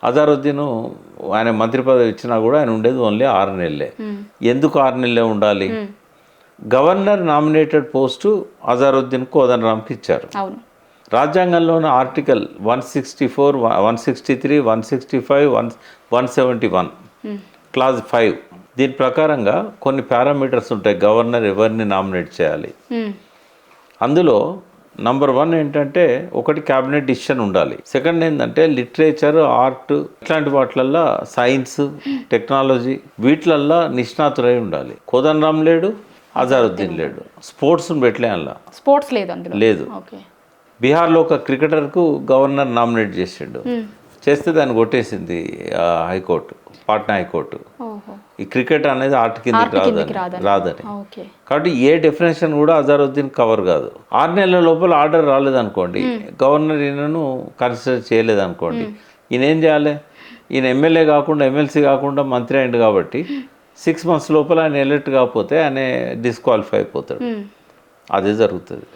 అజారుద్దీన్ ఆయన మంత్రి పదవి ఇచ్చినా కూడా ఆయన ఉండేది ఓన్లీ 6 నెలలే. ఎందుకు 6 నెలలే ఉండాలి? గవర్నర్ నామినేటెడ్ పోస్టు అజారుద్దీన్ కోదండరాంకి ఇచ్చారు. రాజ్యాంగంలోని ఆర్టికల్ 164, 163, 165, 171 క్లాజ్ 5 దీని ప్రకారంగా కొన్ని పారామీటర్స్ ఉంటాయి గవర్నర్ ఎవరిని నామినేట్ చేయాలి. అందులో నంబర్ 1 ఏంటంటే ఒకటి క్యాబినెట్ డిసిషన్ ఉండాలి. సెకండ్ ఏంటంటే లిటరేచర్, ఆర్ట్ ఇట్లాంటి వాటిలల్లో సైన్స్, టెక్నాలజీ వీటిలల్లో నిష్ణాతులై ఉండాలి. కోదండరాం లేడు, అజారుద్దీన్ లేడు. స్పోర్ట్స్ని పెట్టలే అందులో. స్పోర్ట్స్ లేదు లేదు. బీహార్లో ఒక క్రికెటర్కు గవర్నర్ నామినేట్ చేసిండు. చేస్తే దాన్ని కొట్టేసింది హైకోర్టు, పాట్నా హైకోర్టు. ఈ క్రికెట్ అనేది ఆర్ట్ కిందకి రాదని. కాబట్టి ఏ డెఫినేషన్ కూడా అజారుద్దీన్ కవర్ కాదు. 6 నెలల లోపల ఆర్డర్ రాలేదనుకోండి, గవర్నర్ ఈయనను కన్సిడర్ చేయలేదనుకోండి, ఈయన ఏం చేయాలి? ఈయన ఎమ్మెల్యే కాకుండా, ఎమ్మెల్సీ కాకుండా మంత్రి అయింది కాబట్టి 6 months లోపల ఆయన ఎలెక్ట్ కాకపోతే ఆయన డిస్క్వాలిఫై అయిపోతాడు. అదే జరుగుతుంది.